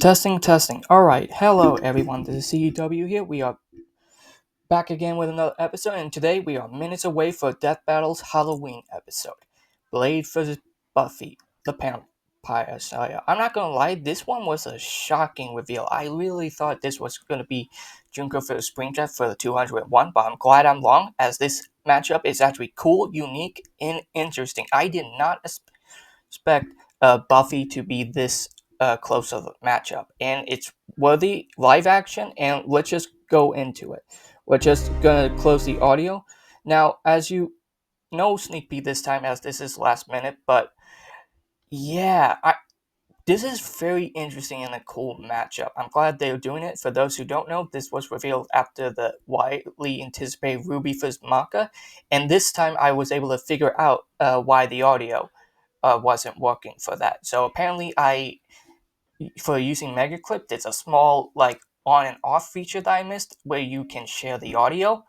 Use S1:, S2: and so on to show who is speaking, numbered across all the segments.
S1: Testing, testing. Alright, hello everyone, this is CEW here. We are back again with another episode, and today we are minutes away for Death Battle's Halloween episode. Blade vs. Buffy, the Vampire Slayer. I'm not gonna lie, this one was a shocking reveal. I really thought this was gonna be Junko vs. Springtrap for the 201, but I'm glad I'm wrong, as this matchup is actually cool, unique, and interesting. I did not expect Buffy to be this close of a matchup, and it's worthy live action. And let's just go into it. We're just gonna close the audio now. As you know, sneak peek this time, as this is last minute, but yeah, this is very interesting and a cool matchup. I'm glad they're doing it. For those who don't know, this was revealed after the widely anticipated Ruby vs. Maka, and this time I was able to figure out why the audio wasn't working for that. So apparently, for using MegaClip, there's a small like on and off feature that I missed where you can share the audio.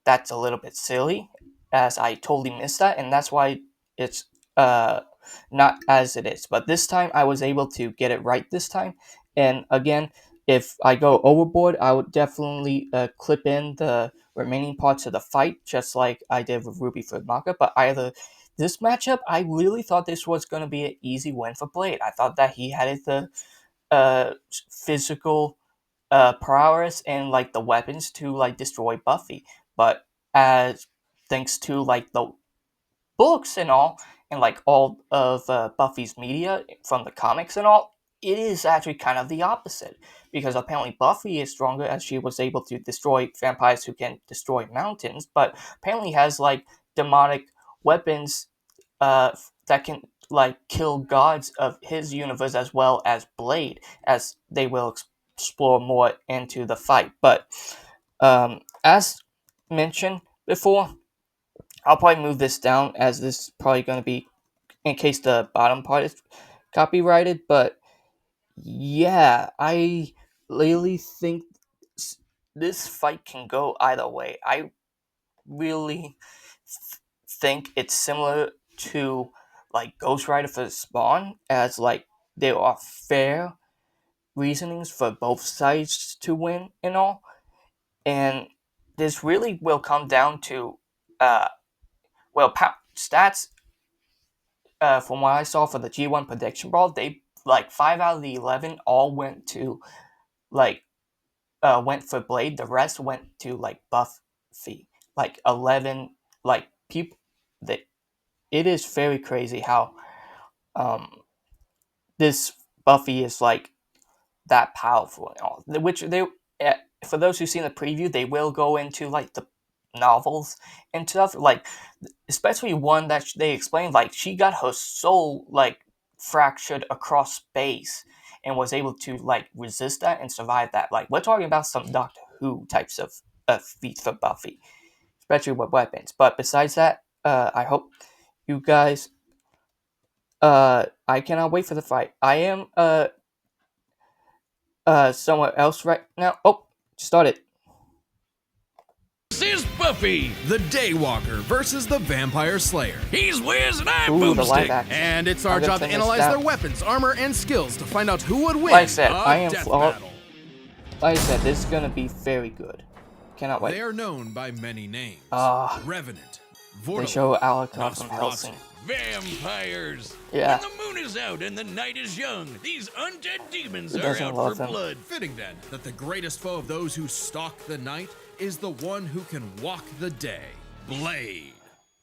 S1: That's a little bit silly, as I totally missed that, and that's why it's uh not as it is. But this time I was able to get it right this time, and again, if I go overboard, I would definitely clip in the remaining parts of the fight, just like I did with Ruby for Maka. But either this matchup, I really thought this was going to be an easy win for Blade. I thought that he had the uh, physical prowess and like the weapons to like destroy Buffy. But as thanks to like the books and all, and like all of Buffy's media from the comics and all, it is actually kind of the opposite. Because apparently Buffy is stronger, as she was able to destroy vampires who can destroy mountains, but apparently has like demonic weapons that can like kill gods of his universe, as well as Blade, as they will explore more into the fight. But as mentioned before, I'll probably move this down, as this is probably going to be in case the bottom part is copyrighted. But yeah, I really think this fight can go either way. I really think it's similar to like Ghost Rider for Spawn, as like there are fair reasonings for both sides to win and all, and this really will come down to uh stats. From what I saw for the G1 prediction ball, they like 5 out of the 11 all went to like went for Blade. The rest went to like Buffy. Like 11 like people that it is very crazy how um this Buffy is like that powerful and all. Which they, for those who've seen the preview, they will go into like the novels and stuff. Like especially one that they explained, like she got her soul like fractured across space and was able to like resist that and survive that. Like we're talking about some Doctor Who types of feats for Buffy, especially with weapons. But besides that, I hope you guys. I cannot wait for the fight. I am somewhere else right now. Oh, started.
S2: This is Buffy,
S3: the DayWalker versus the Vampire Slayer.
S2: He's Wiz and I'm
S1: Ooh, the live
S2: Boomstick.
S1: action.
S3: And it's our job to analyze their weapons, armor, and skills to find out who would win
S1: Like I said,
S3: a
S1: I am
S3: death
S1: flawed.
S3: battle.
S1: Like I said, this is gonna be very good. Cannot wait.
S3: They are known by many names. Revenant,
S1: They show Alec from
S3: Nosferatu.
S1: Helsing.
S2: Vampires.
S1: Yeah.
S2: When the moon is out and the night is young, these undead demons
S1: Who
S2: are
S1: doesn't
S2: out
S1: love
S2: for
S1: them?
S2: blood.
S3: Fitting then that the greatest foe of those who stalk the night is the one who can walk the day, Blade.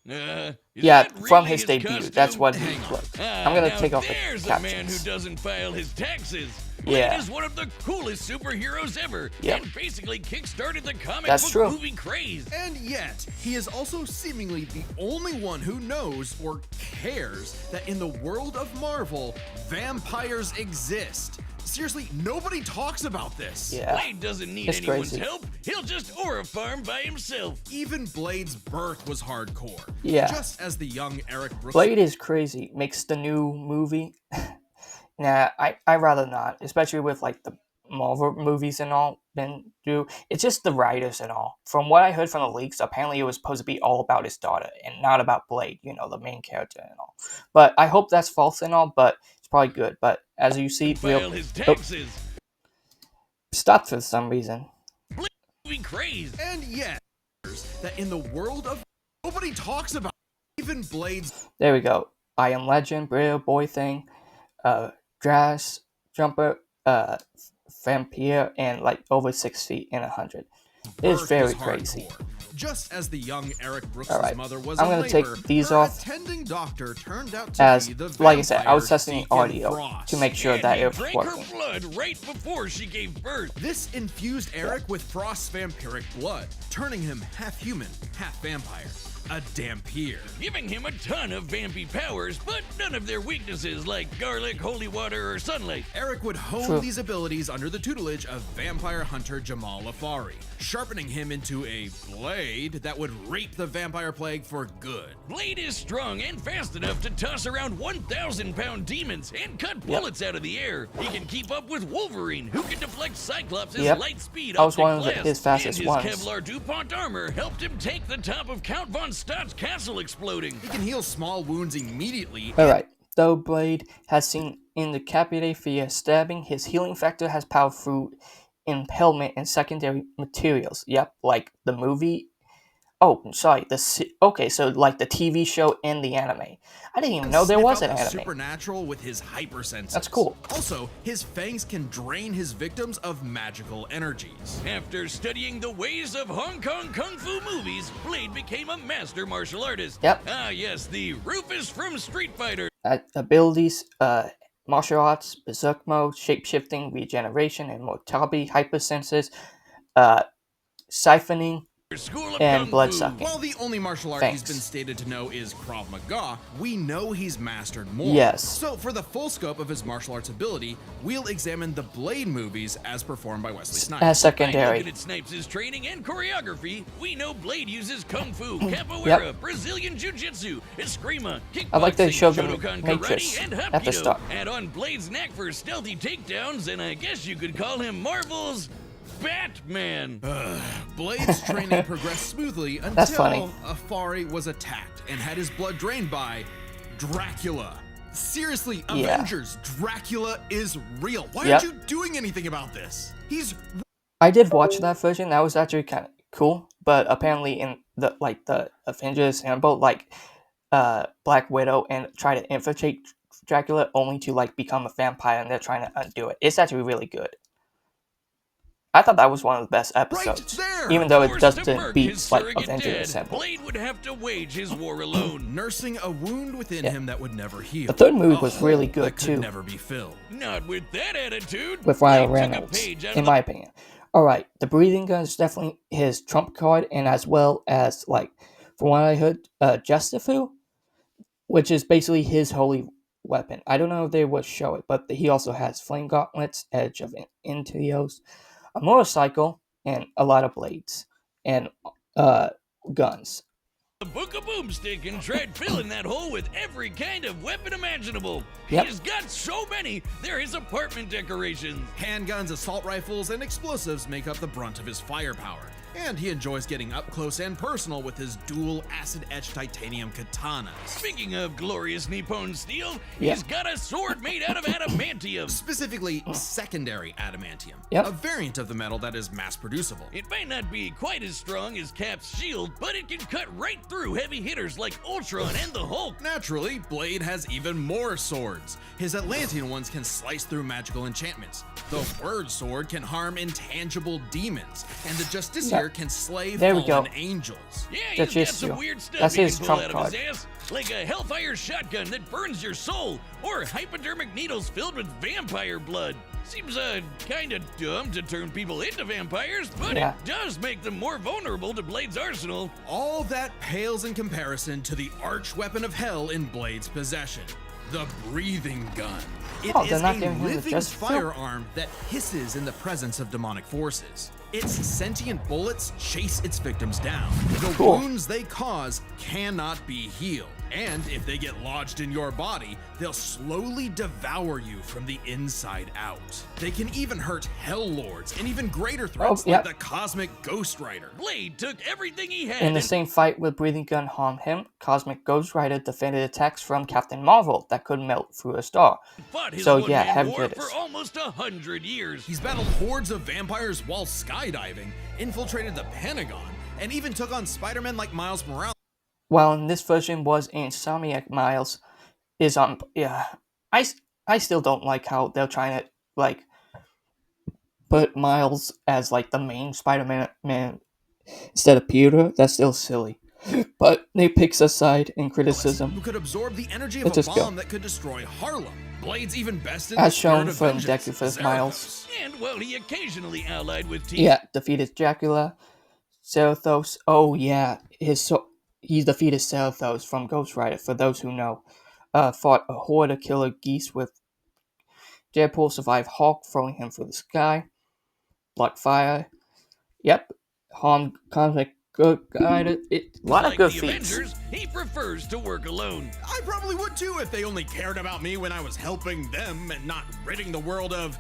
S2: Is
S1: Yeah,
S2: that
S1: from
S2: really
S1: his debut.
S2: costume?
S1: That's what he
S3: Hang on.
S1: looked like. I'm gonna
S2: now
S1: take off the
S2: there's a man who
S1: captions.
S2: doesn't file his taxes. Blade
S1: Yeah.
S2: is one of the coolest superheroes ever,
S1: Yep.
S2: and basically kickstarted the comic
S1: That's
S2: book
S1: true.
S2: movie craze.
S3: And yet, he is also seemingly the only one who knows or cares that in the world of Marvel, vampires exist. Seriously, nobody talks about this.
S1: Yeah.
S2: Blade doesn't need
S1: It's
S2: anyone's
S1: crazy.
S2: help. He'll just aura farm by himself.
S3: Even Blade's birth was hardcore.
S1: Yeah.
S3: Just as the young Eric Brooks.
S1: Blade is crazy. Makes the new movie. Nah, I rather not, especially with like the Marvel movies and all been through. It's just the writers and all. From what I heard from the leaks, apparently it was supposed to be all about his daughter and not about Blade, the main character and all. But I hope that's false and all. But probably good. But as you see,
S2: File his taxes.
S1: stopped for some reason.
S2: Movie craze.
S3: And yes, that in the world of nobody talks about, even Blade's.
S1: There we go. I Am Legend, Brittle Boy Thing, Grass Jumper, Vampire, and like over 6 feet and 100. It is very crazy.
S3: Just as the young Eric Brooks'
S1: Alright,
S3: mother was
S1: I'm
S3: in
S1: gonna take
S3: labor,
S1: these
S3: her
S1: off.
S3: attending doctor turned out to
S1: As,
S3: be the
S1: like I said, I was
S3: vampire
S1: testing the
S3: Deacon
S1: audio
S3: Frost.
S1: to make sure
S2: And
S1: that
S2: he
S1: it was
S2: drank
S1: working.
S2: her blood right before she gave birth.
S3: This infused Eric with Frost's vampiric blood, turning him half human, half vampire. A Dampier.
S2: Giving him a ton of vampy powers, but none of their weaknesses like garlic, holy water, or sunlight.
S3: Eric would hone
S1: True.
S3: these abilities under the tutelage of vampire hunter Jamal Afari, sharpening him into a blade that would rape the vampire plague for good.
S2: Blade is strong and fast enough to toss around 1,000-pound demons and cut bullets out of the air. He can keep up with Wolverine, who can deflect Cyclops' light speed
S1: I was
S2: optic
S1: one of
S2: blast.
S1: his fastest
S2: and
S1: ones.
S2: his Kevlar DuPont armor helped him take the top of Count Von Stott's castle exploding.
S3: He can heal small wounds immediately.
S1: Alright, though Blade has seen in the Capite via stabbing, his healing factor has power through impalement and secondary materials. Yep, like the movie. Oh, sorry. Okay, so like the TV show and the anime. I didn't even know there was an anime.
S3: Supernatural with his hypersenses.
S1: That's cool.
S3: Also, his fangs can drain his victims of magical energies.
S2: After studying the ways of Hong Kong kung fu movies, Blade became a master martial artist.
S1: Yep.
S2: Ah, yes, the Rufus from Street Fighter.
S1: Abilities, martial arts, berserk mode, shape-shifting, regeneration, immortality, hypersenses, siphoning,
S2: School of
S1: and
S2: Kung
S1: blood
S2: Fu.
S1: sucking.
S3: While the only martial art he's been stated to know is Krav Maga, we know he's mastered more.
S1: Yes.
S3: So for the full scope of his martial arts ability, we'll examine the Blade movies as performed by Wesley Snipes.
S1: As
S2: By
S1: secondary.
S2: looking at Snipes' training and choreography, we know Blade uses Kung Fu, Capoeira, Brazilian Jiu-Jitsu, Eskrima, kickboxing,
S1: I like they showed the
S2: Shotokan
S1: Matrix
S2: karate, and
S1: at the
S2: Hapkido.
S1: start.
S2: Add on Blade's knack for stealthy takedowns, and I guess you could call him Marvel's Batman.
S3: Blade's training progressed smoothly until
S1: That's funny.
S3: Afari was attacked and had his blood drained by Dracula. Seriously,
S1: Yeah.
S3: Avengers, Dracula is real. Why
S1: Yep.
S3: aren't you doing anything about this? He's
S1: I did watch that version. That was actually kind of cool. But apparently, in the Avengers Handbook, Black Widow and try to infiltrate Dracula only to like become a vampire, and they're trying to undo it. It's actually really good. I thought that was one of the best episodes,
S3: there!
S1: even though it
S2: Forced to
S1: doesn't
S2: murk
S1: beat
S2: his
S1: like
S2: surrogate
S1: Avengers
S2: dead,
S1: Assemble.
S2: Blade would have to wage his war alone.
S3: nursing a wound within him that would never heal.
S1: The third movie
S3: A
S1: was
S3: hole
S1: really
S3: that
S1: good
S3: could
S1: too,
S3: never be filled.
S2: Not with that attitude.
S1: with Ryan
S2: Blade took a
S1: Reynolds,
S2: page out
S1: in
S2: of
S1: my opinion. All right, the breathing gun is definitely his trump card, and as well as like, from what I heard, Justifu, which is basically his holy weapon. I don't know if they would show it, but he also has flame gauntlets, edge of Intios, a motorcycle, and a lot of blades and guns.
S2: the book of boomstick and tried filling that hole with every kind of weapon imaginable.
S1: Yep.
S2: He's got so many, they're his apartment decorations.
S3: Handguns, assault rifles, and explosives make up the brunt of his firepower. And he enjoys getting up close and personal with his dual acid-etched titanium katanas.
S2: Speaking of glorious Nippon steel,
S1: Yeah.
S2: he's got a sword made out of adamantium.
S3: Specifically, secondary adamantium.
S1: Yep.
S3: A variant of the metal that is mass-producible.
S2: It might not be quite as strong as Cap's shield, but it can cut right through heavy hitters like Ultron and the Hulk.
S3: Naturally, Blade has even more swords. His Atlantean ones can slice through magical enchantments. The Word Sword can harm intangible demons, and the Justiciar can slay
S1: There we
S3: fallen
S1: go.
S3: angels.
S2: Yeah,
S1: That's
S2: he's got
S1: his
S2: some
S1: deal.
S2: weird stuff
S1: That's
S2: he
S1: his
S2: can pull
S1: trump
S2: out of his
S1: card.
S2: ass, like a Hellfire shotgun that burns your soul, or hypodermic needles filled with vampire blood. Seems kind of dumb to turn people into vampires, but
S1: Yeah.
S2: it does make them more vulnerable to Blade's arsenal.
S3: All that pales in comparison to the arch weapon of hell in Blade's possession, the breathing gun. It
S1: Oh,
S3: is
S1: they're not
S3: a
S1: giving him the
S3: living
S1: just fill.
S3: firearm that hisses in the presence of demonic forces. Its sentient bullets chase its victims down. The
S1: Cool.
S3: wounds they cause cannot be healed. And if they get lodged in your body, they'll slowly devour you from the inside out. They can even hurt Hell Lords and even greater threats like the Cosmic Ghost Rider.
S2: Blade took everything he had.
S1: In the same fight with Breathing Gun harmed him, Cosmic Ghost Rider defended attacks from Captain Marvel that could melt through a star.
S2: Fought his
S1: So yeah,
S2: one-man
S1: heavy
S2: war
S1: hitters.
S2: for almost 100 years.
S3: He's battled hordes of vampires while skydiving, infiltrated the Pentagon, and even took on Spider-Man like Miles Morales.
S1: While in this version was Insomniac Miles is on I still don't like how they're trying to like put Miles as like the main Spider-Man instead of Peter. That's still silly. But they pick a side in criticism.
S3: Who could absorb the energy of
S1: Let's
S3: a
S1: just go.
S3: bomb that could destroy Harlem. Blade's even bested
S1: As
S3: the
S1: shown
S3: spirit of
S1: from
S3: vengeance,
S1: Decuphus Miles.
S3: Zarathos.
S2: And while he occasionally allied with T.
S1: Yeah, defeated Dracula, Zarathos. Oh yeah, he defeated Zarathos from Ghost Rider. For those who know, fought a horde of killer geese with Deadpool, survived Hawk throwing him through the sky, Blackfire. Yep, harmed Cosmic Good Guy. A lot of
S2: Like
S1: good
S2: the
S1: feats.
S2: Avengers, he prefers to work alone.
S3: I probably would too if they only cared about me when I was helping them and not ridding the world of,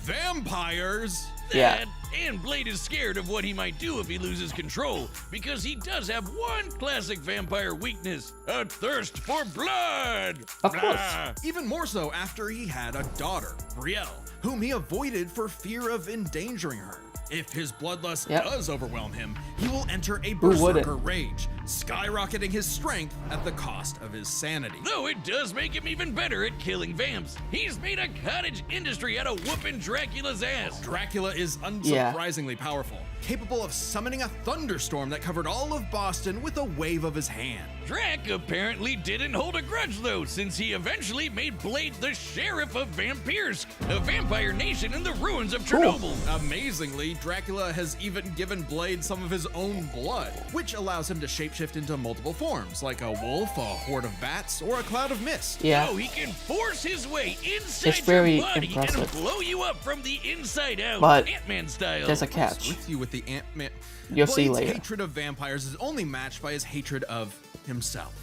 S3: vampires.
S1: Yeah.
S2: That, and Blade is scared of what he might do if he loses control, because he does have one classic vampire weakness: a thirst for blood.
S1: Of course.
S2: Ah.
S3: Even more so after he had a daughter, Brielle, whom he avoided for fear of endangering her. If his bloodlust does overwhelm him, he will enter a
S1: wouldn't?
S3: berserker rage, skyrocketing his strength at the cost of his sanity.
S2: Though it does make him even better at killing vamps. He's made a cottage industry out of whooping Dracula's ass.
S3: Dracula is unsurprisingly powerful, capable of summoning a thunderstorm that covered all of Boston with a wave of his hand.
S2: Drac apparently didn't hold a grudge though, since he eventually made Blade the sheriff of Vampirsk, a vampire nation in the ruins of Chernobyl.
S3: Amazingly, Dracula has even given Blade some of his own blood, which allows him to shapeshift into multiple forms, like a wolf, a horde of bats, or a cloud of mist.
S1: Yeah,
S2: So he can force his way inside
S1: It's very
S2: your body
S1: impressive.
S2: and blow you up from the inside out,
S1: But
S2: Ant-Man style.
S1: there's a catch.
S3: With you with the Ant-Man.
S1: You'll see
S3: Blade's
S1: later.
S3: hatred of vampires is only matched by his hatred of himself.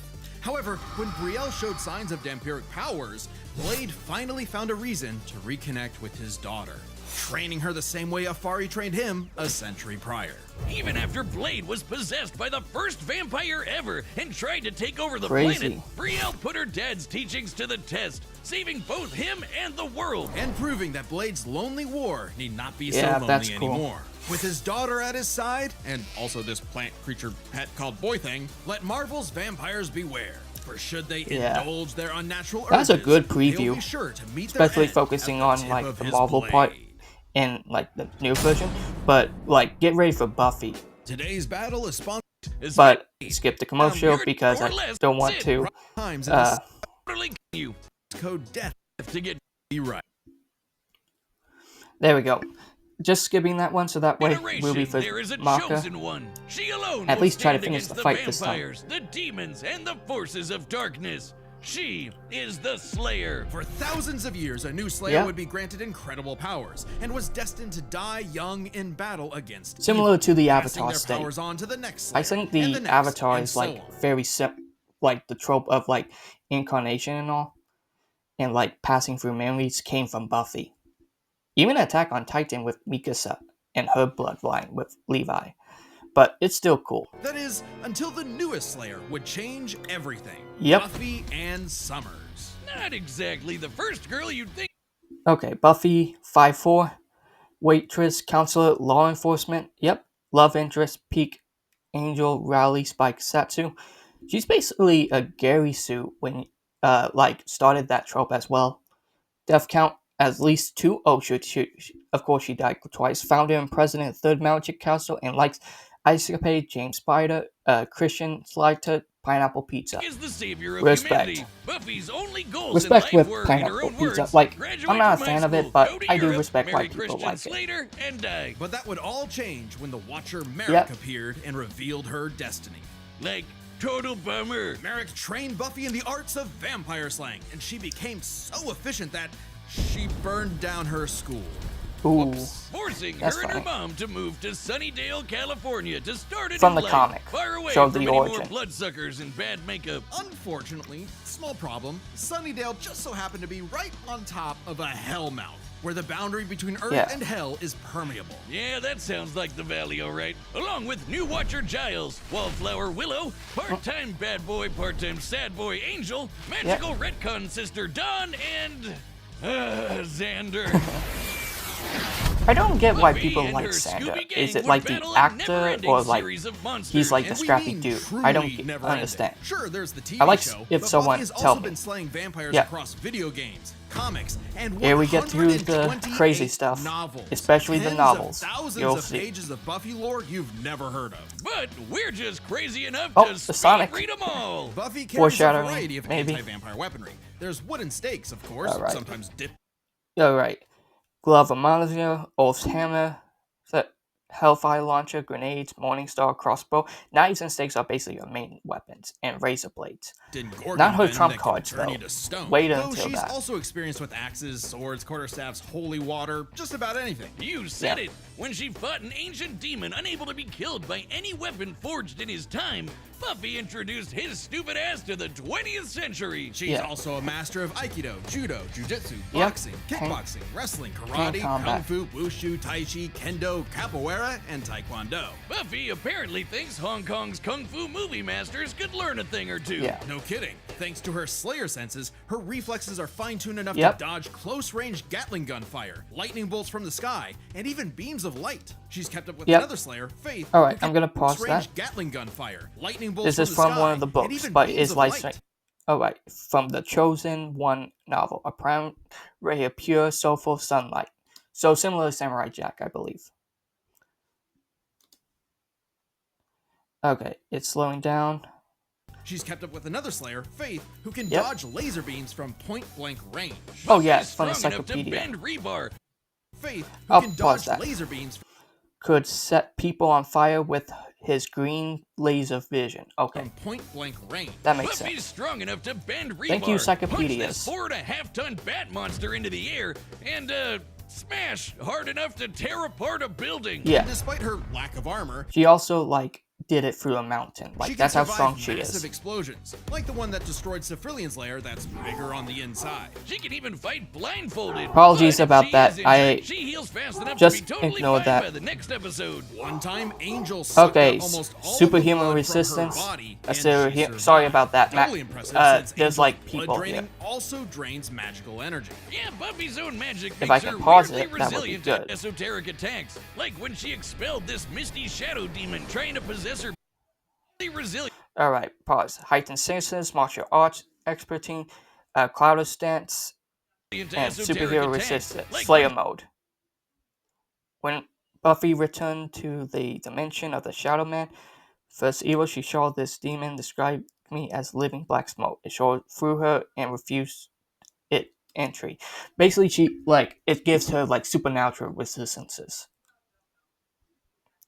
S3: However, when Brielle showed signs of vampiric powers, Blade finally found a reason to reconnect with his daughter, training her the same way Afari trained him a century prior.
S2: Even after Blade was possessed by the first vampire ever and tried to take over the
S1: Crazy.
S2: planet, Brielle put her dad's teachings to the test, saving both him and the world.
S3: And proving that Blade's lonely war need not be
S1: Yeah,
S3: so
S1: that's
S3: lonely
S1: cool.
S3: anymore. With his daughter at his side, and also this plant creature pet called Boy Thing, let Marvel's vampires beware. For should they
S1: Yeah.
S3: indulge their unnatural urges,
S1: That's a good
S3: they'll
S1: preview,
S3: be sure to meet their
S1: especially
S3: end
S1: focusing
S3: at the
S1: on
S3: tip
S1: like
S3: of
S1: the
S3: his
S1: Marvel
S3: blade.
S1: part and like the new version. But like, get ready for Buffy.
S3: Today's battle is sponsored
S1: But skip the commercial
S2: I'm here
S1: because
S2: for
S1: I
S2: less
S1: don't want
S2: sin.
S1: to.
S3: times
S1: Uh,
S2: Totally you
S3: code DEATH
S2: to get
S3: be right.
S1: There we go. Just skipping that one so that way we'll be for
S2: there is a
S1: Maka.
S2: chosen one. She alone
S1: At
S2: will
S1: least try to
S2: stand
S1: finish
S2: against
S1: the fight this time.
S2: vampires, the demons, and the forces of darkness. She is the Slayer.
S3: For thousands of years, a new Slayer
S1: Yeah.
S3: would be granted incredible powers and was destined to die young in battle against
S1: Similar
S3: evil,
S1: to the
S3: passing
S1: Avatar
S3: their
S1: state.
S3: powers on to the next Slayer,
S1: I think
S3: and
S1: the
S3: next,
S1: Avatar
S3: and
S1: is
S3: so
S1: like
S3: on.
S1: very like the trope of like incarnation and all, and like passing through memories came from Buffy. Even Attack on Titan with Mikasa and her bloodline with Levi. But it's still cool.
S3: That is, until the newest Slayer would change everything.
S1: Yep.
S3: Buffy and Summers.
S2: Not exactly the first girl you'd think.
S1: Okay, Buffy, 5'4", waitress, counselor, law enforcement. Yep, love interest, peak angel, rally, spike, Satsu. She's basically a Gary Sue when like started that trope as well. Death count at least 2. Oh, of course she died twice. Founder and president of Third Magic Castle and likes Ice Capade, James Spider, Christian Slider, Pineapple Pizza.
S2: Is the savior of
S1: Respect.
S2: humanity. Buffy's only goals
S1: Respect
S2: in life
S1: with
S2: were, in her
S1: Pineapple
S2: own
S1: Pizza.
S2: words,
S1: Like,
S2: graduate
S1: I'm not a
S2: from
S1: fan
S2: high
S1: of it,
S2: school,
S1: but
S2: go to
S1: I do
S2: Europe,
S1: respect why
S2: marry
S1: people
S2: Christian
S1: like it.
S2: Slater, and die.
S3: But that would all change when the Watcher Merrick
S1: Yep.
S3: appeared and revealed her destiny.
S2: Like, total bummer.
S3: Merrick trained Buffy in the arts of vampire slaying, and she became so efficient that she burned down her school.
S1: Ooh,
S2: forcing
S1: that's
S2: her and her
S1: funny.
S2: mom to move to Sunnydale, California to start a
S1: From
S2: new
S1: the
S2: life,
S1: comic.
S2: far away
S1: Show
S2: from
S1: the
S2: any more
S1: origin.
S2: bloodsuckers and bad makeup.
S3: Unfortunately, small problem, Sunnydale just so happened to be right on top of a hellmouth, where the boundary between Earth and Hell is permeable.
S2: Yeah, that sounds like the valley, all right. Along with new Watcher Giles, Wallflower Willow, part-time bad boy, part-time sad boy Angel, magical retcon sister Dawn, and Xander.
S1: I don't get why
S2: Buffy
S1: people
S2: and
S1: like
S2: her
S1: Xander.
S2: Scooby
S1: Is
S2: gang
S1: it
S2: would
S1: like the
S2: battle a
S1: actor
S2: never-ending
S1: or like
S2: series of monsters.
S1: he's like the
S3: And we
S1: scrappy
S3: mean
S1: dude?
S3: truly
S1: I don't
S3: never
S1: understand.
S3: ending. Sure, there's the TV
S1: I like
S3: show,
S1: if
S3: but
S1: someone
S3: Buffy has
S1: tell
S3: also
S1: me.
S3: been slaying vampires
S1: Yeah.
S3: across video games, comics, and
S1: Here we get through the
S3: 128
S1: crazy stuff,
S3: novels.
S1: especially the
S3: Tens
S1: novels.
S3: Of thousands
S1: You'll
S3: of
S1: see.
S3: pages of Buffy lore you've never heard of.
S2: But we're just crazy enough
S1: Oh,
S2: to
S1: the
S2: speed
S1: Sonic.
S2: read them all.
S3: Buffy carries a
S1: Foreshadowing,
S3: variety of
S1: maybe.
S3: anti-vampire weaponry. There's wooden stakes, of course,
S1: All right.
S3: sometimes dipped.
S1: Alright. Glove of Monazier, Ulf's hammer, Hellfire launcher, grenades, Morningstar crossbow. Knives and stakes are basically her main weapons, and razor blades. Not her trump cards, though. Wait
S3: Though
S1: until
S3: she's
S1: that.
S3: also experienced with axes, swords, quarterstaffs, holy water, just about anything.
S2: You said it. When she fought an ancient demon unable to be killed by any weapon forged in his time, Buffy introduced his stupid ass to the 20th century.
S3: She's also a master of Aikido, Judo, Jiu-Jitsu,
S1: Yep.
S3: boxing, kickboxing, wrestling, karate,
S1: combat.
S3: kung fu, wushu, tai chi, kendo, capoeira, and taekwondo.
S2: Buffy apparently thinks Hong Kong's kung fu movie masters could learn a thing or two.
S1: Yeah.
S3: No kidding. Thanks to her Slayer senses, her reflexes are fine-tuned enough
S1: Yep.
S3: to dodge close-range Gatling gun fire, lightning bolts from the sky, and even beams of light. She's kept up with
S1: Yep.
S3: another Slayer, Faith.
S1: Alright,
S3: who can
S1: I'm gonna pause
S3: close-range
S1: that.
S3: Gatling gun fire, lightning bolts
S1: This is
S3: the
S1: from
S3: sky,
S1: one of the
S3: and
S1: books,
S3: even
S1: but
S3: beams
S1: it's
S3: of
S1: like
S3: light.
S1: alright, from the Chosen One novel, a prime ray of pure, soulful sunlight. So similar to Samurai Jack, I believe. Okay, it's slowing down.
S3: She's kept up with another Slayer, Faith, who can
S1: Yep.
S3: dodge laser beams from point-blank range.
S1: Oh yeah,
S2: Buffy's
S1: it's from the
S2: strong enough to
S1: encyclopedia.
S2: bend rebar.
S3: Faith, who
S1: I'll
S3: can
S1: pause
S3: dodge
S1: that.
S3: laser beams
S1: Could set people on fire with his green laser vision. Okay,
S3: from point-blank range.
S1: that makes
S2: Buffy's
S1: sense.
S2: strong enough to bend rebar.
S1: Thank you,
S2: punch that
S1: Encyclopedias.
S2: 4.5-ton bat monster into the air, and smash hard enough to tear apart a building.
S1: Yeah,
S3: Despite her lack of armor,
S1: she also like did it through a mountain.
S3: she
S1: Like
S3: can
S1: that's how
S3: survive
S1: strong she
S3: massive
S1: is.
S3: explosions, like the one that destroyed Cephrilion's lair that's bigger on the inside.
S2: She can even fight blindfolded.
S1: Apologies
S2: but if
S1: about
S2: she
S1: that.
S2: is injured,
S1: I
S2: she heals fast enough
S1: just
S2: to be totally
S1: ignore
S2: fine
S1: that.
S2: by the next episode.
S3: One time, Angel sucked
S1: Okay,
S3: out almost all of the
S1: superhuman
S3: blood from her
S1: resistance.
S3: body, and
S1: So
S3: she survived.
S1: sorry about that, Matt.
S3: Doubly impressive since
S1: There's
S3: Angel's
S1: like
S3: blood
S1: people
S3: draining
S1: here.
S3: also drains magical energy.
S2: Yeah, Buffy's own magic
S1: If
S2: makes
S1: I can
S2: her
S1: pause
S2: weirdly
S1: it, that would be
S2: resilient to
S1: good.
S2: esoteric attacks. Like when she expelled this misty shadow demon trying to possess her. Resilient.
S1: Alright, pause. Heightened senses, martial arts expertise, clouder stance,
S2: to
S1: and
S2: esoteric
S1: superhero
S2: attacks,
S1: resistance.
S2: like
S1: Slayer mode. When Buffy returned to the dimension of the Shadow Man, first evil, she saw this demon describe me as living black smoke. It showed through her and refused it entry. Basically, she like it gives her like supernatural resistances.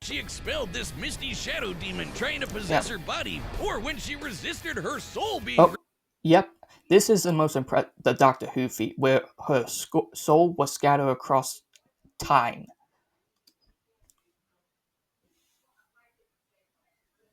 S2: She expelled this misty shadow demon trying to possess her body, or when she resisted her soul being.
S1: Oh, yep. This is the most the Doctor Who feat, where her soul was scattered across time.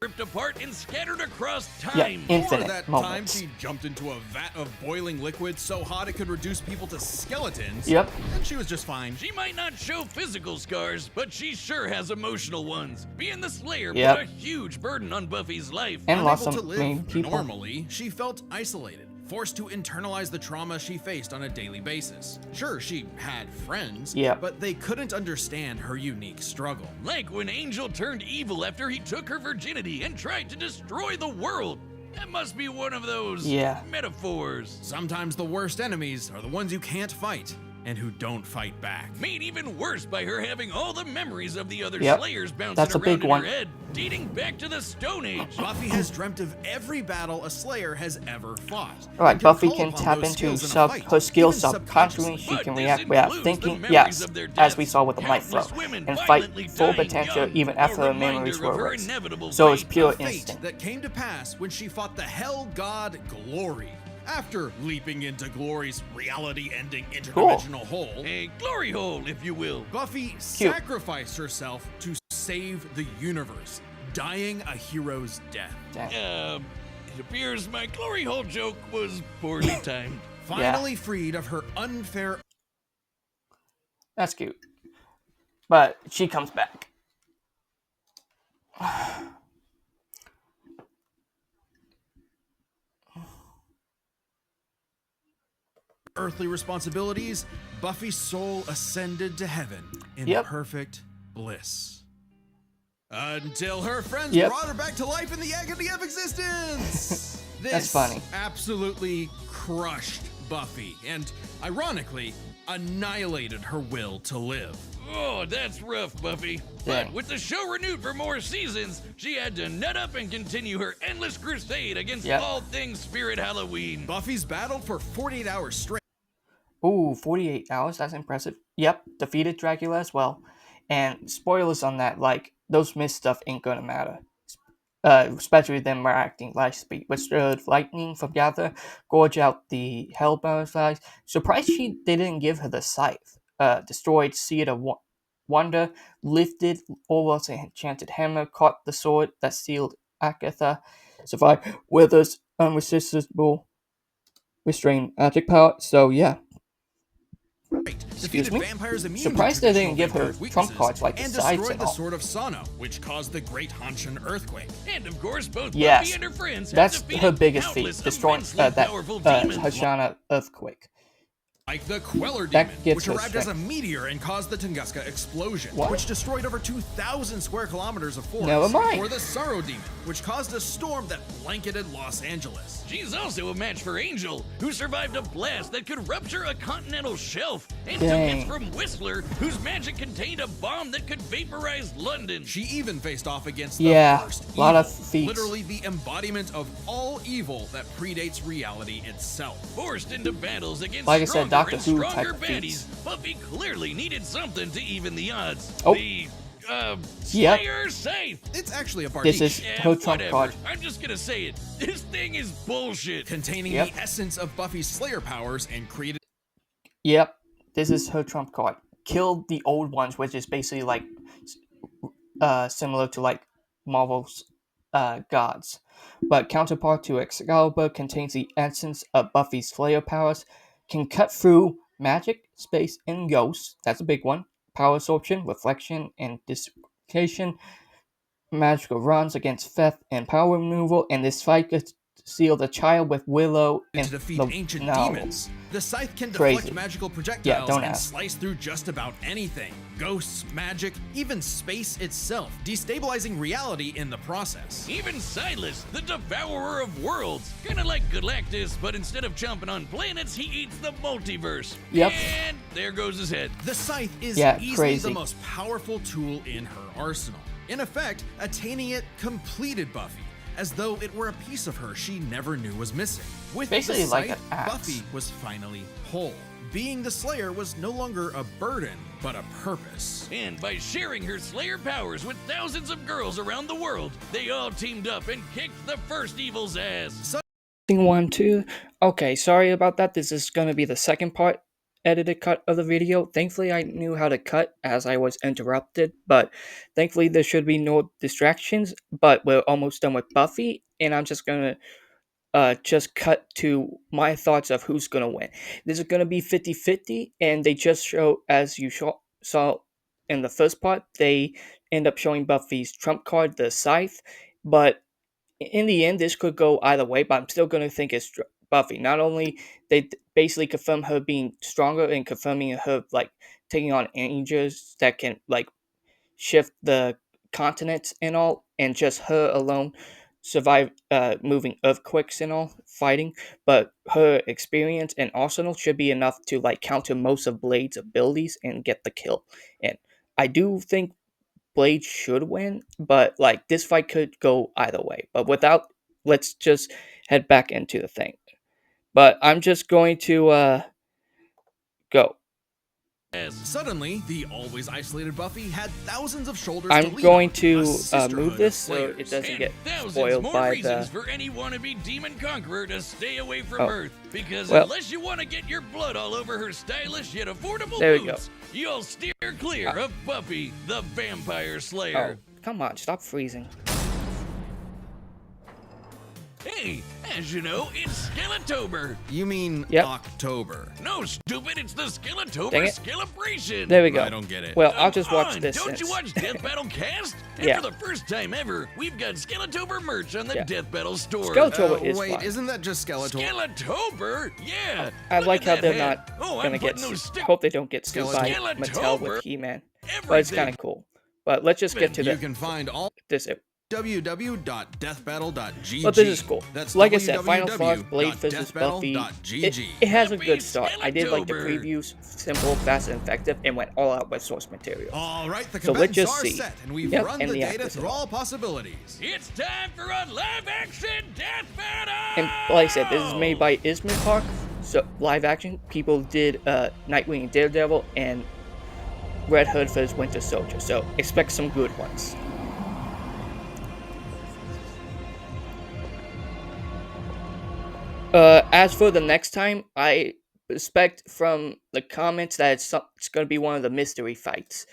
S2: Ripped apart and scattered across
S1: Yeah,
S2: time.
S3: Or
S1: infinite
S3: that
S1: moments.
S3: time she jumped into a vat of boiling liquid so hot it could reduce people to skeletons.
S1: Yep.
S3: And she was just fine.
S2: She might not show physical scars, but she sure has emotional ones. Being the Slayer
S1: Yep.
S2: put a huge burden on Buffy's life.
S1: And lost
S3: Unable to
S1: some
S3: live
S1: main people.
S3: normally, she felt isolated, forced to internalize the trauma she faced on a daily basis. Sure, she had friends,
S1: Yep.
S3: but they couldn't understand her unique struggle.
S2: Like when Angel turned evil after he took her virginity and tried to destroy the world. That must be one of those metaphors.
S3: Sometimes the worst enemies are the ones you can't fight and who don't fight back.
S2: Made even worse by her having all the memories of the other
S1: Yep.
S2: Slayers bouncing
S1: That's a
S2: around
S1: big
S2: in
S1: one.
S2: her head, dating back to the Stone Age.
S3: Buffy has dreamt of every battle a Slayer has ever fought.
S1: Alright,
S3: and
S1: Buffy
S3: call
S1: can
S3: upon
S1: tap
S3: those
S1: into
S3: skills in a fight,
S1: her skills
S3: even
S1: subconsciously. She
S2: But
S1: can
S2: this
S1: react without
S2: includes the
S1: thinking,
S2: memories
S1: yes,
S2: of their
S1: as we
S2: deaths,
S1: saw with the Light Throw,
S2: countless women
S1: and fight
S2: violently
S1: full
S2: dying
S1: potential
S2: young,
S1: even
S2: a
S1: after her
S2: reminder
S1: memories
S2: of
S1: were
S2: her
S1: erased.
S2: inevitable
S1: So it's
S2: fate.
S1: pure
S3: fate
S1: instinct.
S3: that came to pass when she fought the Hell God Glory. After leaping into Glory's reality-ending
S1: Cool.
S3: interdimensional hole,
S2: A glory hole, if you will.
S3: Buffy sacrificed herself to save the universe, dying a hero's death.
S1: Damn.
S2: It appears my glory hole joke was poorly timed.
S3: Finally freed of her unfair
S1: That's cute. But she comes back.
S3: earthly responsibilities, Buffy's soul ascended to heaven in perfect bliss. Until her friends brought her back to life in the agony of existence.
S1: That's funny.
S3: Absolutely crushed Buffy and, ironically, annihilated her will to live.
S2: Oh, that's rough, Buffy. But with the show renewed for more seasons, she had to nut up and continue her endless crusade against all things Spirit Halloween.
S3: Buffy's battled for 48 hours straight.
S1: Ooh, 48 hours? That's impressive. Yep, defeated Dracula as well. And spoilers on that, like, those mist stuff ain't gonna matter. Especially them reacting light speed. Withstood lightning from Gather, gorge out the Hellbound flags. Surprised they didn't give her the scythe. Destroyed Seed of Wonder, lifted Orwell's enchanted hammer, caught the sword that sealed Agatha, survived Wither's unresistible restrained magic power. So yeah. Excuse me? Surprised they didn't give her trump cards like the sides and all.
S3: The Sword of Sano, which caused the Great Hanshin earthquake.
S2: And of course, both Buffy and her friends
S1: that's her biggest feat, destroying that Hashana earthquake.
S3: Like the Queller Demon, which arrived as a meteor and caused the Tunguska explosion, which destroyed over 2,000 square kilometers of forest.
S1: Never mind.
S3: Or the Sorrow Demon, which caused a storm that blanketed Los Angeles.
S2: She's also a match for Angel, who survived a blast that could rupture a continental shelf, and
S1: Dang.
S2: took hits from Whistler, whose magic contained a bomb that could vaporize London.
S3: She even faced off against the first evil,
S1: lot of feats.
S3: literally the embodiment of all evil that predates reality itself.
S2: Forced into battles against
S1: like I said, Doctor Who
S2: stronger
S1: type
S2: baddies, Buffy clearly needed something to even the odds.
S1: Oh.
S2: The Slayer Safe.
S3: It's actually a Bardiche.
S1: This is her trump card.
S2: I'm just gonna say it. This thing is bullshit.
S3: Containing the essence of Buffy's Slayer powers and created.
S1: Yep, this is her trump card. Killed the old ones, which is basically like similar to like Marvel's gods. But counterpart to Excalibur contains the essence of Buffy's Slayer powers. Can cut through magic, space, and ghosts. That's a big one. Power absorption, reflection, and dislocation. Magical runs against theft and power removal. And this fight could seal the child with Willow and
S3: to defeat ancient demons. The scythe can deflect magical projectiles and slice through just about anything. Ghosts, magic, even space itself, destabilizing reality in the process.
S2: Even Silas, the devourer of worlds, kinda like Galactus, but instead of chomping on planets, he eats the multiverse.
S1: Yep.
S2: And there goes his head.
S3: The scythe is easily the most powerful tool in her arsenal. In effect, attaining it completed Buffy, as though it were a piece of her she never knew was missing. With
S1: basically
S3: the scythe,
S1: like an axe.
S3: Buffy was finally whole. Being the Slayer was no longer a burden, but a purpose.
S2: And by sharing her Slayer powers with thousands of girls around the world, they all teamed up and kicked the first evil's ass.
S1: One, two. Okay, sorry about that. This is going to be the second part edited cut of the video. Thankfully, I knew how to cut as I was interrupted, but thankfully there should be no distractions. But we're almost done with Buffy, and I'm just going to just cut to my thoughts of who's going to win. This is going to be 50-50, and they just show, as you saw in the first part, they end up showing Buffy's trump card, the scythe, but in the end, this could go either way, but I'm still going to think it's Buffy. Not only they basically confirm her being stronger and confirming her, like, taking on angels that can, like, shift the continents and all, and just her alone survive moving earthquakes and all, fighting, but her experience and arsenal should be enough to, like, counter most of Blade's abilities and get the kill. And I do think Blade should win, but like this fight could go either way. But let's just head back into the thing. But I'm just going to go.
S3: Suddenly, the always isolated Buffy had thousands of shoulders to
S1: I'm
S3: lean
S1: going
S3: on,
S1: to
S3: a sisterhood
S1: move
S3: of
S1: this so
S3: players.
S1: it doesn't
S2: And
S1: get
S2: thousands
S1: spoiled
S2: more
S1: by
S2: reasons
S1: the...
S2: for any wannabe demon conqueror to stay away from
S1: Oh.
S2: Earth. Because
S1: Well.
S2: unless you want to get your blood all over her stylish yet affordable
S1: There we go.
S2: boots, you'll steer clear of Buffy, the Vampire Slayer.
S1: Oh, come on, stop freezing.
S2: Hey, as you know, it's Skeletober.
S3: You mean
S1: Yep.
S3: October?
S2: No, stupid, it's the
S1: Dang
S2: Skeletober
S1: it.
S2: Celebration.
S1: There we go.
S3: I don't get it.
S1: Well, I'll just
S2: Come
S1: watch
S2: on,
S1: this.
S2: Don't
S1: since-
S2: you watch Death Battle Cast? And
S1: Yeah.
S2: for the first time ever, we've got Skeletober merch on the
S1: Yeah.
S2: Death Battle store.
S1: Skeletor is
S3: wait,
S1: fine.
S3: isn't that just Skeletor?
S2: Skeletober? Yeah.
S1: I
S2: Look
S1: like
S2: at
S1: how
S2: that
S1: they're
S2: hat.
S1: not
S2: Oh,
S1: gonna
S2: I'm
S1: get...
S2: putting those stick-
S1: Hope they don't get sued by
S2: Skeletor.
S1: Mattel with He-Man. But it's kind of cool. But let's just get to
S3: You
S1: the...
S3: can find all
S1: this.
S3: www.deathbattle.gg.
S1: But this is cool.
S3: That's
S1: Like I said, Final Force, Blade vs. Buffy,
S3: www.deathbattle.gg.
S1: it has a good start. I did like the
S2: Skeletober.
S1: previews, simple, fast, and effective, and went all out with source material.
S3: All right, the
S1: So let's
S3: combatants
S1: just
S3: are
S1: see.
S3: set, and we've
S1: Yep,
S3: run
S1: and
S3: the
S1: the
S3: data
S1: actors
S3: through
S1: are.
S3: all possibilities.
S2: It's time for a live-action Death Battle!
S1: And like I said, this is made by Isman Park, so live action. People did Nightwing and Daredevil, and Red Hood for his Winter Soldier, so expect some good ones. As for the next time, I expect from the comments that it's going to be one of the mystery fights.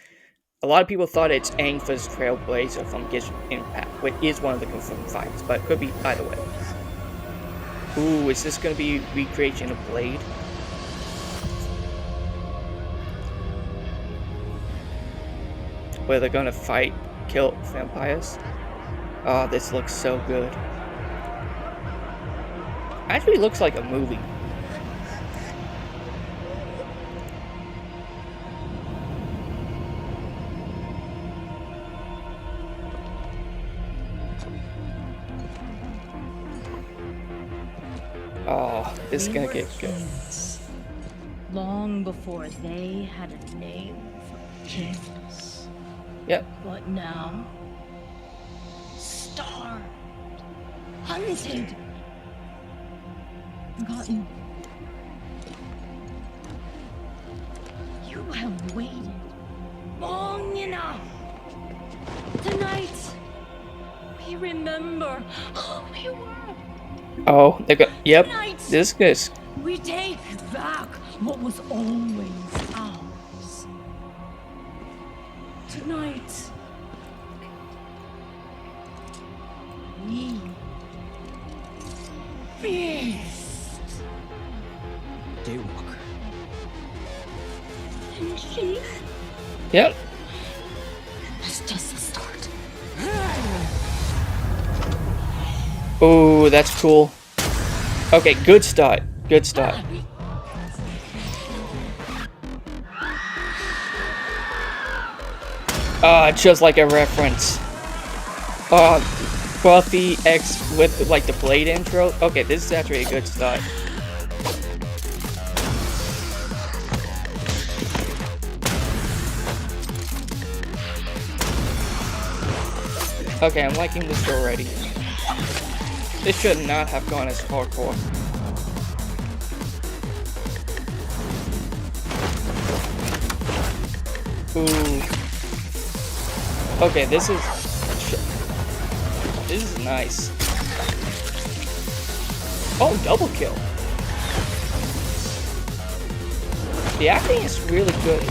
S1: A lot of people thought it's Aang vs. Trailblazer from Genshin Impact, which is one of the confirmed fights, but it could be either way. Ooh, is this going to be recreation of Blade? Where they're going to fight, kill vampires? Oh, this looks so good. Actually looks like a movie. Oh, this is
S4: They
S1: gonna
S4: were
S1: get good.
S4: kings, long before they had a name for kings.
S1: Yep.
S4: But now, starved, hunted, forgotten. You have waited long enough. Tonight, we remember who we were.
S1: Oh, they're go. Yep.
S4: Tonight,
S1: This is.
S4: we take back what was always ours. Tonight, we feast.
S3: DayWalker.
S4: And she
S1: Yep.
S4: was just the start.
S1: Oh, that's cool. Okay, good start. Good start. Just like a reference. Buffy X with like the Blade intro. Okay, this is actually a good start. Okay, I'm liking this already. This should not have gone as hardcore. Ooh. Okay, this is nice. Oh, double kill. The acting is really good,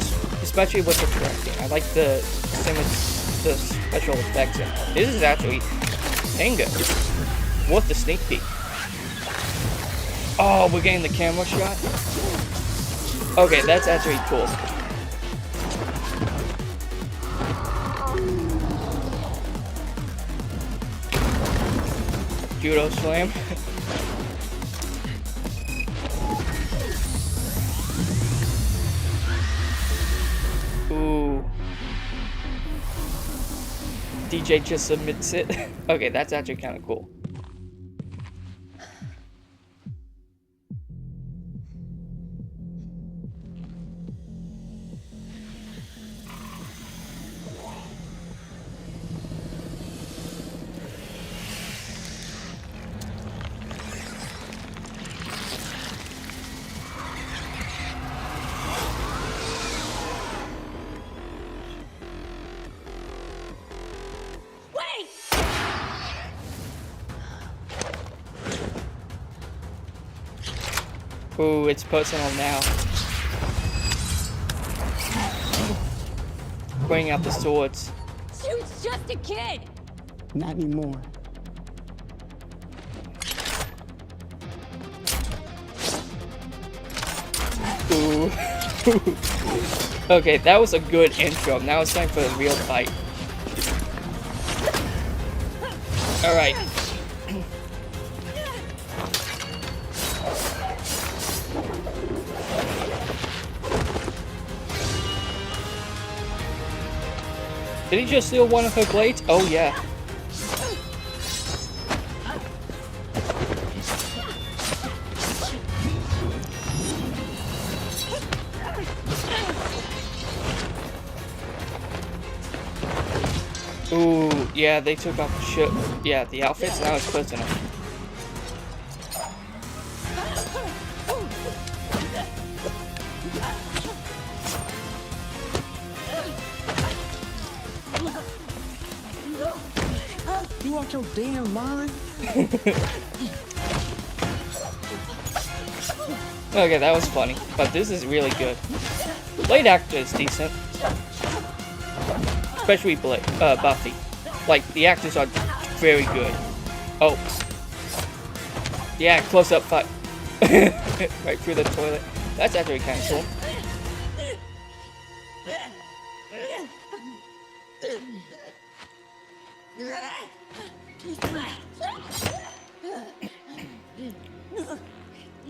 S1: especially with the directing. I like the special effects in it. This is actually dang good. What the sneak peek? Oh, we're getting the camera shot. Okay, that's actually cool. Judo slam. Ooh. DJ just submits it. Okay, that's actually kind of cool. Ooh, it's personal now. Bringing out the swords.
S5: Dude's just a kid.
S6: Not anymore.
S1: Ooh. Okay, that was a good intro. Now it's time for the real fight. Alright. Did he just steal one of her blades? Oh yeah. Ooh, yeah, they took off the shirt. Yeah, the outfits, now it's personal.
S6: You out your damn mind?
S1: Okay, that was funny, but this is really good. Blade actor is decent. Especially Buffy. Like, the actors are very good. Oh. Yeah, close-up fight. Right through the toilet. That's actually kind of cool.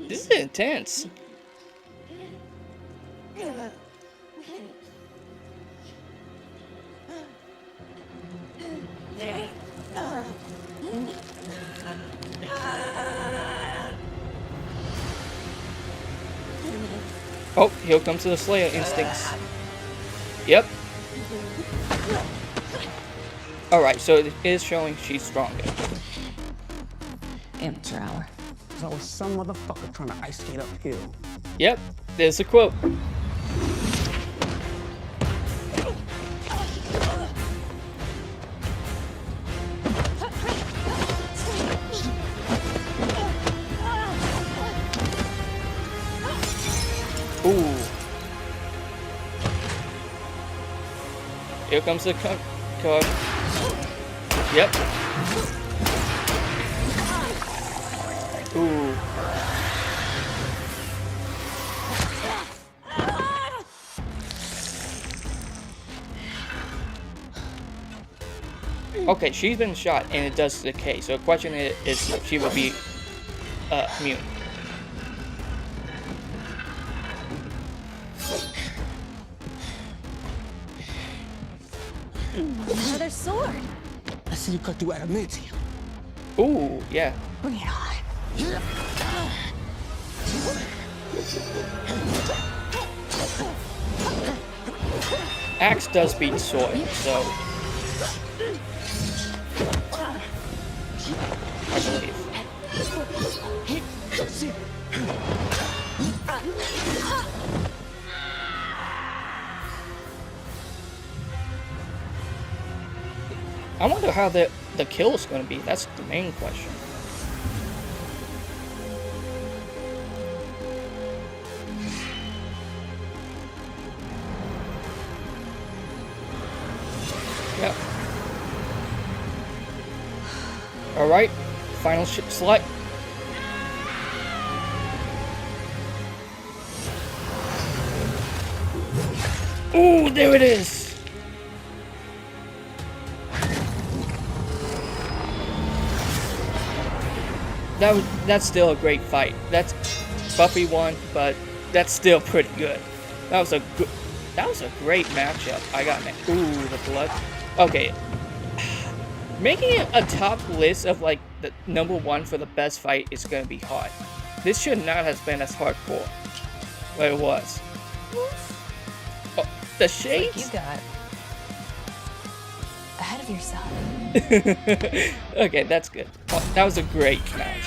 S1: This is intense. Oh, here comes the Slayer instincts. Yep. Alright, so it is showing she's stronger.
S7: Amateur hour.
S6: There's always some motherfucker trying to ice skate uphill.
S1: Yep, there's a quote. Ooh. Here comes the card. Yep. Ooh. Okay, she's been shot and it does decay, so the question is if she will be immune.
S5: Another sword.
S6: I see you cut through adamantium.
S1: Ooh, yeah.
S5: Bring it on.
S1: Axe does beat sword, so I believe. I wonder how the kill is going to be. That's the main question. Yep. Alright, final select. Ooh, there it is! That's still a great fight. That's Buffy won, but that's still pretty good. That was a great matchup. I got it. Ooh, the blood. Okay. Making it a top list of like the #1 for the best fight is gonna be hard. This should not have been as hardcore, but it was. Oh, the shades?
S7: You got ahead of yourself.
S1: Okay, that's good. Oh, that was a great match.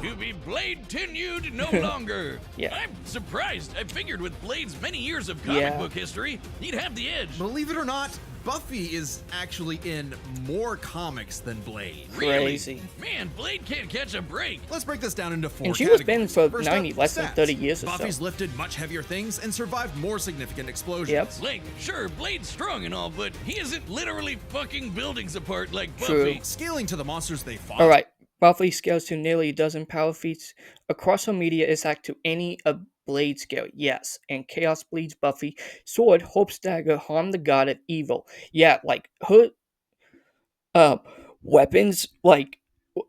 S2: To be Blade tenued no longer.
S1: Yeah.
S2: I'm surprised. I figured with Blade's many years of comic book history, he'd have the edge.
S3: Believe it or not, Buffy is actually in more comics than Blade.
S1: Crazy.
S2: Man, Blade can't catch a break.
S3: Let's break this down into 4
S1: And she was banned
S3: categories.
S1: for
S3: First
S1: 90,
S3: up,
S1: less than
S3: stats.
S1: 30 years or
S3: Buffy's
S1: so.
S3: lifted much heavier things and survived more significant explosions.
S1: Yep.
S2: Like, sure, Blade's strong and all, but he isn't literally fucking buildings apart like
S1: True.
S2: Buffy.
S3: Scaling to the monsters they fought.
S1: Alright, Buffy scales to nearly a dozen power feats. Across her media is hacked to any of Blade scale, yes, and Chaos bleeds Buffy. Sword, Hope's dagger, harm the god of evil. Yeah, like, her weapons, like,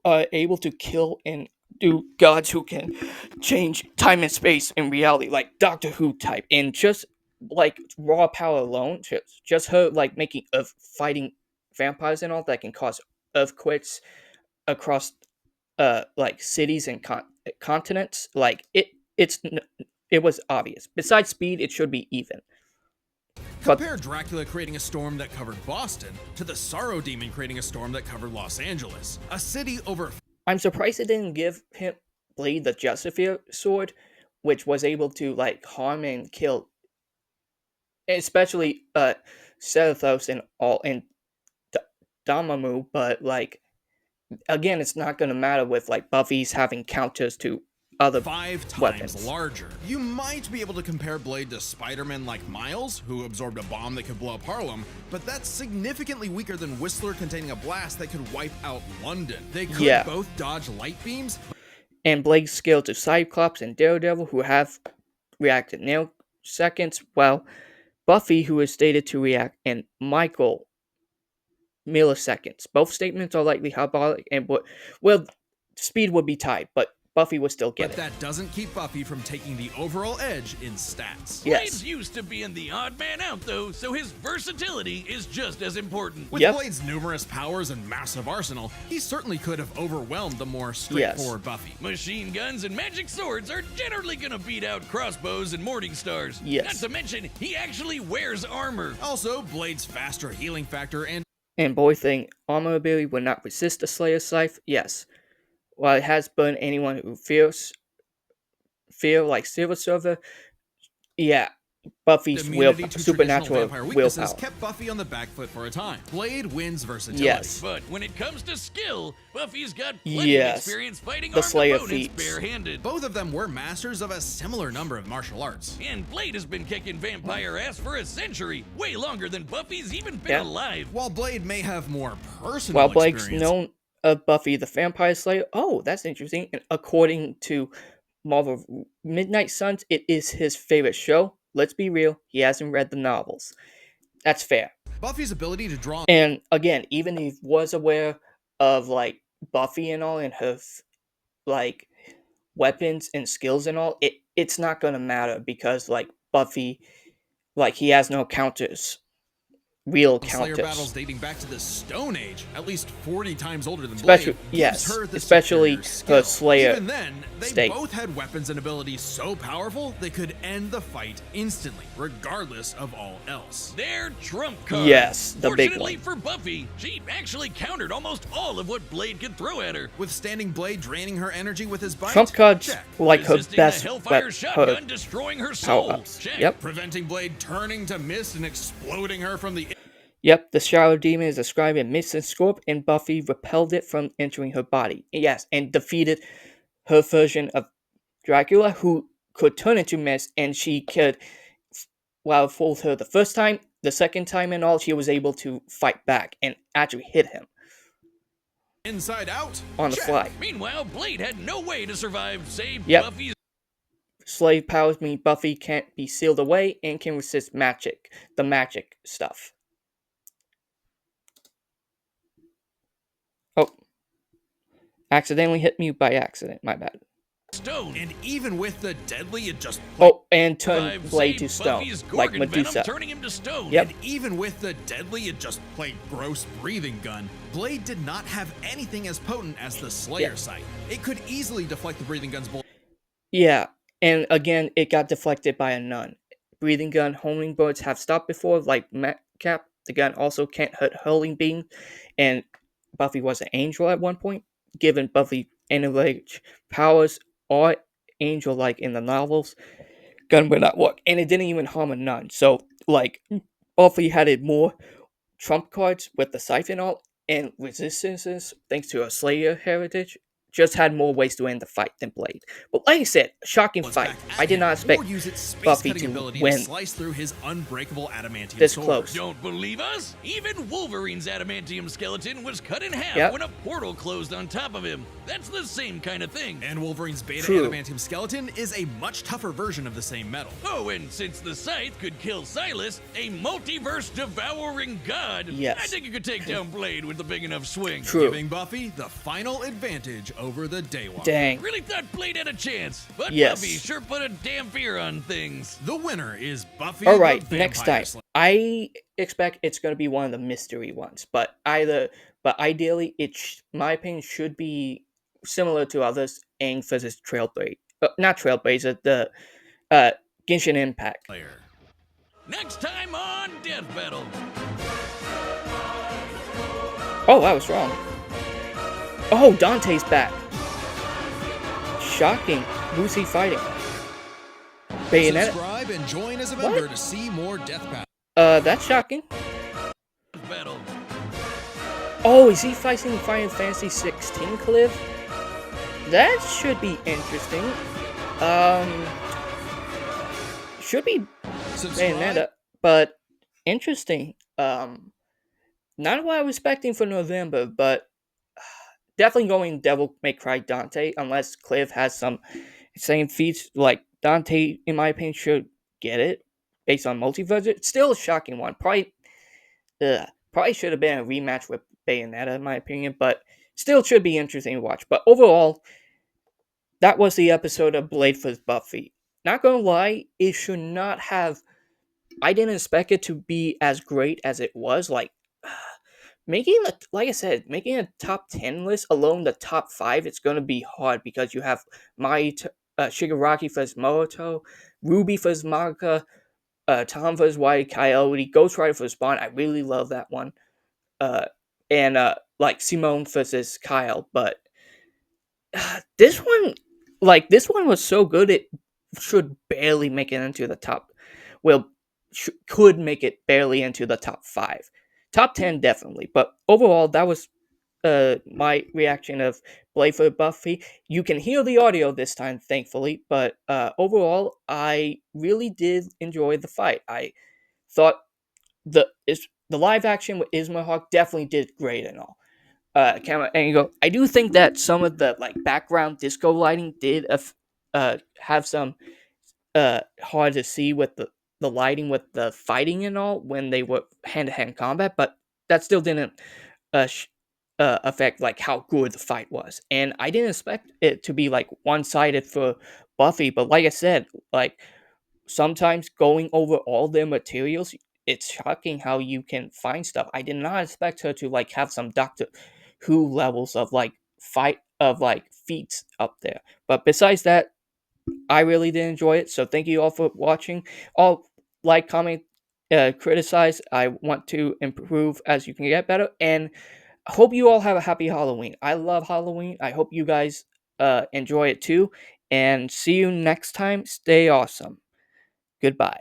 S1: are able to kill and do gods who can change time and space in reality, like Doctor Who type, and just, like, raw power alone, just her, like, making of fighting vampires and all that can cause earthquakes across like cities and continents. Like it was obvious. Besides speed, it should be even.
S3: Compare Dracula creating a storm that covered Boston to the Sorrow Demon creating a storm that covered Los Angeles. A city over.
S1: I'm surprised it didn't give him Blade the Justifier sword, which was able to like harm and kill, especially Serathos and all and Damamu. But like again, it's not gonna matter with like Buffy's having counters to other
S3: 5 times
S1: weapons.
S3: larger. You might be able to compare Blade to Spider-Man like Miles, who absorbed a bomb that could blow up Harlem, but that's significantly weaker than Whistler containing a blast that could wipe out London. They could both dodge light beams.
S1: And Blade scaled to Cyclops and Daredevil, who have reacted nanoseconds, while Buffy, who is stated to react in milliseconds. Both statements are likely hyperbolic and speed would be tied, but Buffy would still get
S3: But
S1: it.
S3: that doesn't keep Buffy from taking the overall edge in stats.
S1: Yes.
S2: Blade's used to being the odd man out, though, so his versatility is just as important.
S3: With Blade's numerous powers and massive arsenal, he certainly could have overwhelmed the more straightforward Buffy.
S2: Machine guns and magic swords are generally gonna beat out crossbows and morning stars.
S1: Yes.
S2: Not to mention, he actually wears armor.
S3: Also, Blade's faster healing factor
S1: And boy thing, armor ability would not resist the Slayer's Scythe, yes. While it has burned anyone who fears like Silver Surfer, yeah, Buffy's supernatural willpower.
S3: kept Buffy on the back foot for a time. Blade wins versatility.
S1: Yes.
S2: But when it comes to skill, Buffy's got plenty of experience fighting
S1: the
S2: armed
S1: Slayer
S2: opponents
S1: feats.
S2: barehanded.
S3: Both of them were masters of a similar number of martial arts.
S2: And Blade has been kicking vampire ass for a century, way longer than Buffy's even been alive.
S3: While Blade may have more personal
S1: While Blake's
S3: experience,
S1: known of Buffy the Vampire Slayer, oh, that's interesting. And according to Marvel Midnight Suns, it is his favorite show. Let's be real, he hasn't read the novels. That's fair.
S3: Buffy's ability to draw.
S1: And again, even if he was aware of like Buffy and all and her like weapons and skills and all, it's not gonna matter because like Buffy, like he has no counters. Real
S3: Slayer
S1: counters.
S3: battles dating back to the Stone Age, at least 40 times older than
S1: Especially,
S3: Blade,
S1: yes,
S3: gives her the
S1: especially
S3: superior skill.
S1: her Slayer
S3: Even then, they
S1: state.
S3: both had weapons and abilities so powerful they could end the fight instantly, regardless of all else.
S2: Their trump card.
S1: Yes, the big
S2: Fortunately
S1: one.
S2: for Buffy, she actually countered almost all of what Blade could throw at her.
S3: Withstanding Blade draining her energy with his bite?
S1: Trump cards
S3: Check.
S1: like her
S2: Resisting
S1: best
S2: the Hellfire
S1: weapon,
S2: shotgun, destroying her soul.
S1: power-ups.
S2: Check.
S1: Yep.
S3: Preventing Blade turning to mist and exploding her from the.
S1: Yep, the Shadow Demon is described in Mist and Scorp, and Buffy repelled it from entering her body. Yes, and defeated her version of Dracula, who could turn into mist, and she could, while it fooled her the first time, the second time and all, she was able to fight back and actually hit him.
S3: Inside out?
S1: On the
S3: Check.
S1: fly.
S2: Meanwhile, Blade had no way to survive, save
S1: Yep.
S2: Buffy's.
S1: Slave powers mean Buffy can't be sealed away and can resist magic, the magic stuff. Oh. Accidentally hit mute by accident, my bad.
S2: Stone.
S3: And even with the deadly, it just.
S1: Oh, and turn
S2: Survived,
S1: Blade
S2: saved
S1: to stone,
S2: Buffy's
S1: like
S2: Gorgon
S1: Medusa.
S2: venom, turning him to stone.
S1: Yep.
S3: And even with the deadly, it just plain gross breathing gun, Blade did not have anything as potent as the Slayer sight. It could easily deflect the breathing gun's bullet.
S1: Yeah, and again, it got deflected by a nun. Breathing gun homing bullets have stopped before, like Metcalf. The gun also can't hurt hurling beams, and Buffy was an angel at one point. Given Buffy enraged powers or angel-like in the novels, gun would not work, and it didn't even harm a nun. So, like, Buffy had it more trump cards with the scythe and all, and resistances thanks to a Slayer heritage. Just had more ways to end the fight than Blade. But like I said, shocking
S3: It's
S1: fight.
S3: back at
S1: I did
S3: him,
S1: not expect
S3: or use its
S1: Buffy
S3: space-cutting
S1: to
S3: ability to
S1: win
S3: slice through his unbreakable adamantium
S1: this
S3: sword.
S1: close.
S2: Don't believe us? Even Wolverine's adamantium skeleton was cut in half
S1: Yep.
S2: when a portal closed on top of him. That's the same kind of thing.
S3: And Wolverine's beta
S1: True.
S3: adamantium skeleton is a much tougher version of the same metal.
S2: Oh, and since the Scythe could kill Silas, a multiverse devouring god,
S1: Yes.
S2: I think you could take down Blade with a big enough swing.
S1: True.
S3: Giving Buffy the final advantage over the DayWalker.
S1: Dang.
S2: Really thought Blade had a chance, but
S1: Yes.
S2: Buffy sure put a damn fear on things.
S3: The winner is Buffy
S1: All right,
S3: the
S1: next
S3: Vampire
S1: time.
S3: Slayer.
S1: I expect it's going to be one of the mystery ones, but ideally, my opinion, should be similar to others. Aang versus Trailblazer, not Trailblazer, the Genshin Impact.
S2: Next time on Death Battle.
S1: Oh, I was wrong. Oh, Dante's back. Shocking. Who's he fighting? Bayonetta.
S3: Subscribe and join as a member to see more Death Battle.
S1: That's shocking.
S2: Death Battle.
S1: Oh, is he fighting Final Fantasy 16 Cliff? That should be interesting. Should be Bayonetta, but interesting. Not what I was expecting for November, but definitely going Devil May Cry Dante, unless Cliff has some insane feats. Like, Dante, in my opinion, should get it based on multiverse. It's still a shocking one. Probably should have been a rematch with Bayonetta, in my opinion, but still should be interesting to watch. But overall, that was the episode of Blade vs. Buffy. Not gonna lie, it should not have. I didn't expect it to be as great as it was. Like, like I said, making a top 10 list alone, the top 5, it's gonna be hard because you have Shigaraki vs. Moto, Ruby vs. Madoka, Tom vs. White Coyote, Ghost Rider vs. Bond. I really love that one. And like Simone versus Kyle, but this one was so good it should barely make it into the top. Well, could make it barely into the top 5, top 10 definitely. But overall, that was my reaction of Blade for Buffy. You can hear the audio this time, thankfully, but overall, I really did enjoy the fight. I thought the live action with Ismahawk definitely did great and all. Camera angle. I do think that some of the like background disco lighting did have some hard to see with the lighting with the fighting and all when they were hand-to-hand combat, but that still didn't affect like how good the fight was. And I didn't expect it to be like one-sided for Buffy, but like I said, like sometimes going over all their materials, it's shocking how you can find stuff. I did not expect her to like have some Doctor Who levels of like feats up there. But besides that, I really did enjoy it. So thank you all for watching. All like, comment, criticize. I want to improve as you can get better. And I hope you all have a happy Halloween. I love Halloween. I hope you guys enjoy it too. And see you next time. Stay awesome. Goodbye.